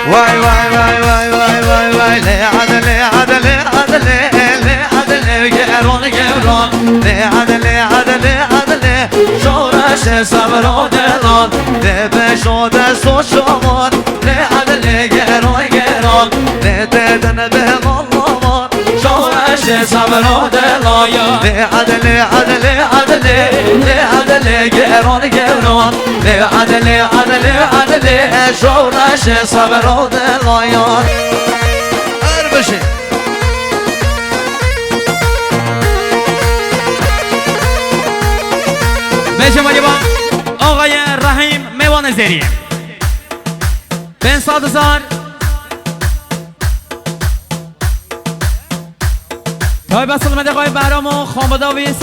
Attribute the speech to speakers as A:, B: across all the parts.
A: واي واي واي واي واي واي واي لي عدلي عدلي عدلي لي عدلي جيرون جيرون لي عدلي عدلي عدلي شورش صبر و دلان لي بشود سوشمان لي عدلي جيرون جيرون لي ددن به الله شورش صبر و دلان لي عدلي عدلي عدلي لي عدلي جيرون جيرون لي عدلي عدلي عدلي شورش صبر و دلان اربشی
B: به شما جوان آقای رحیم میوان زیری بن سادزار تای با سلامتی آقای بهرام و خانواداوی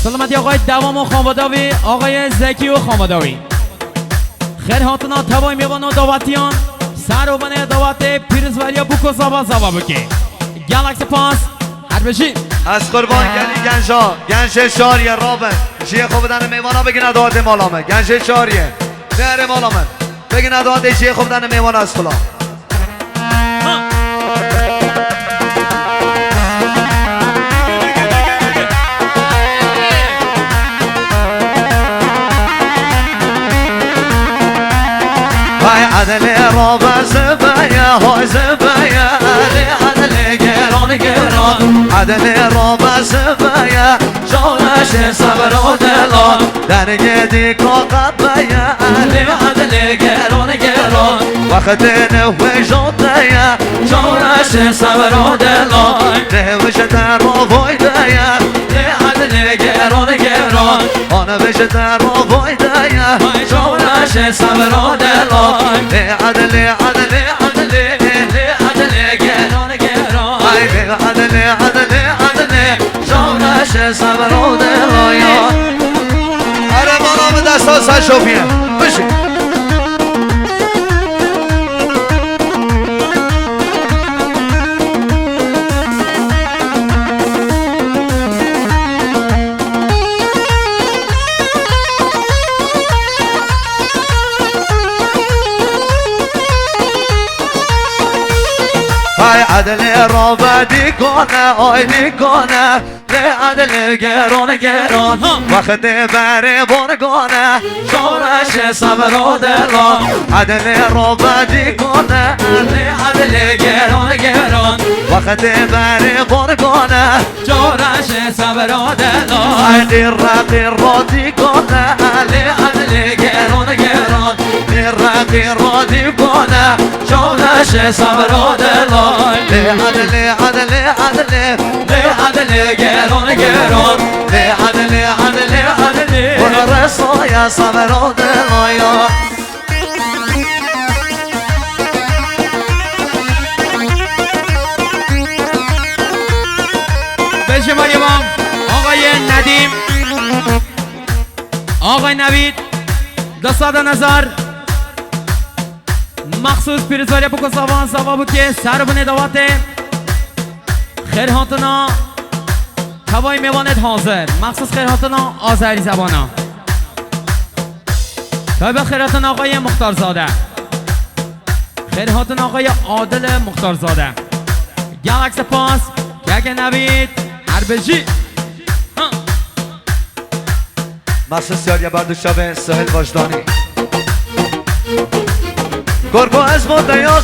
B: سلامتی آقای دوام و خانواداوی آقای زکی و خانواداوی خیر هاتنا توای میوان و دعوتیان سر و بنه دعوت پیرزوریا بوکو زابا زابا بکی گلکس پاس هر بشی
A: از قربان گلی گنجا گنج شاریه رابن شیه خوب دن میوانا بگی ندوات مالامه گنج شاریه نهر مالامه بگی ندوات شیه خوب دن میوانا از خلا های عدل رابن زبایا های زبایا عدل گران گران عدل رابن زبایا شورش صبر و دلان درگه دیکا قبایا عدل گران گران وقت نوه جدایا شورش صبر و دلان نوش در رو بایدایا عدل گران گران آنه بش در رو بایدایا شورش صبر و دلان عدل عدل عدل عدل گران گران عدل عدل عدل شورش صبر و دلان اره بالا به دست ها سر شوفیه بشی های عدل رابع دیگانه آی دیگانه عدل گران گران وقت بره بارگانه شورش صبر و دلان عدل رابع دیگانه عدل گران گران وقت بره بارگانه شورش صبر و دلان عدل را دیگانه عدل گران گران را دیگانه شورش صبر و دلان عدل عدل عدل عدل گران گران عدل عدل عدل ورسای صبر و دلان
B: به شما جوان آقای ندیم آقای نوید دستاد نظر مخصوص پیرزاریا بکن سوان سوا بود که سر بونه دعوت خیرهاتنا توای میوانت حاضر مخصوص خیرهاتنا آذری زبانا توی به خیرهاتنا آقای مختارزاده خیرهاتنا آقای عادل مختارزاده گلکس پاس یک نوید هربجی
A: مخصوص یاریا بردوشاوه سهل واجدانی گرگو از مده یا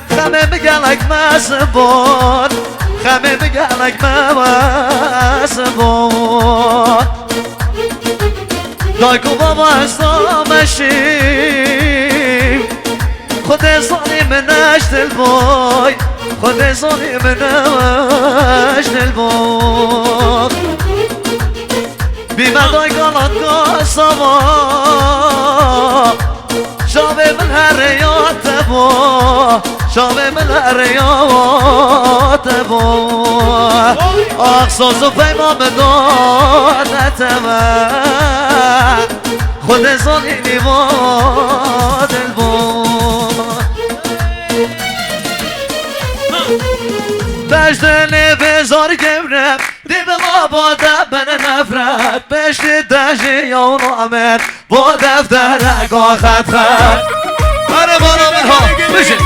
A: خمه مگلک مسبون خمه مگلک مسبون دایکو بابا استامشی خود زانی منش دل بای خود زانی منش دل بای بیمه دایکالات گاسما شابه من هریات بو شابه من هریات بو آخصاص و پیمان دادت من خود زانی نیواد البو بجدن بزار گمرم دی به ما با دبن نفرت بشتی دشی یا نامر با دفتر رگاه خط خط آره بالا من ها بشه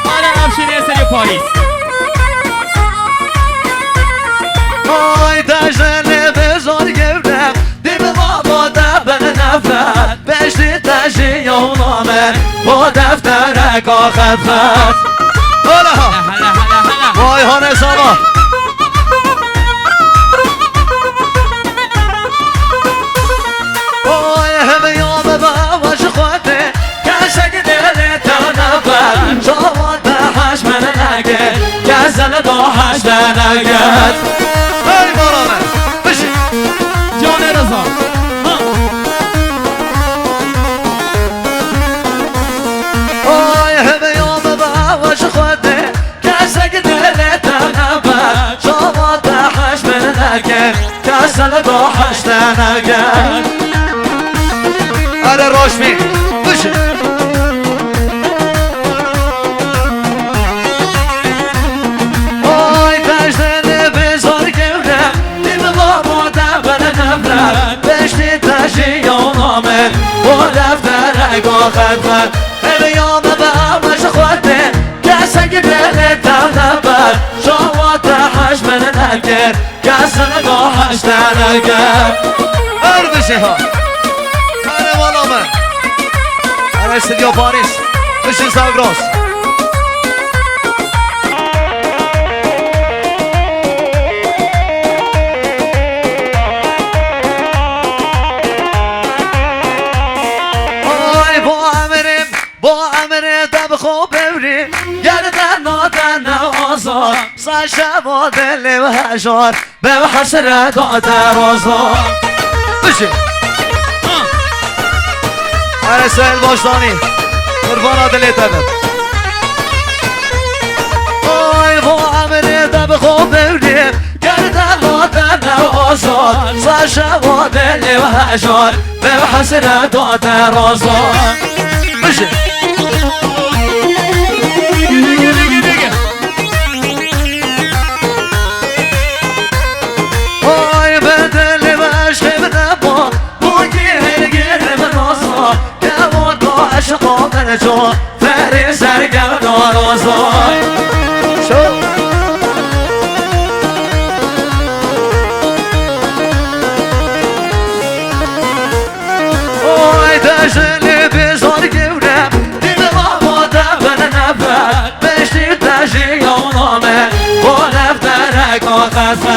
B: آره افشین سری پاریس
A: آی دشن بزار گردم دیم ما با دبن نفرت بشتی دشی یا نامر با دفتر رگاه خط خط آره ها وای ها نساما وای همه یام باش خواهده کشک دل تنبر شما دهش من نگه گزل داهش نگه ای بالا من بشی
B: جان رضا
A: وای همه یام باش خواهده کشک دل تنبر شما دهش من نگه گزل داهش نگه آره روشمی بشه آی تشنه بزار گردم دیم ما با دبن نفرت بشتی تشی یا نامه با دفتر رگاه خط خط همه یام به همش خواهده کسک دل تنبر شما تحش من نگر کس نگاهش نگر هر بشه ها آره والا من آره استدیو پاریس بشه ساگراس با امره دب خوب ببریم گردن نادن آزار سر شب و دل و هجار به حسرت آدر آزار بشه آره سهل باشدانی قربان عادلی تبب آی با امره دب خوب ببریم گردن نادن آزار سر شب و دل و هجار به حسرت آدر آزار بشه آی بدل عشق نبا با گیر من آزا که با تو عشقا من جا فری سرگردان آزا آی دشن بزار گورم دیم ما با دبن نفر بشتی دشی یا نامه با دفتر رگاه خط خط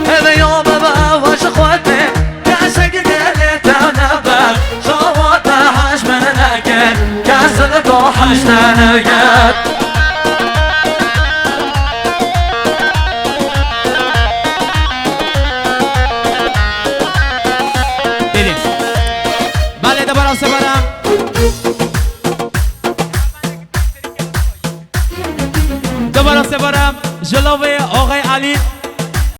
A: همه یام به واش خواهده کسک دل تنبر شما تحش من نگر کس نگاهش نگر
B: بریم بله دوباره سپرم دوباره سپرم جلوه آقای علی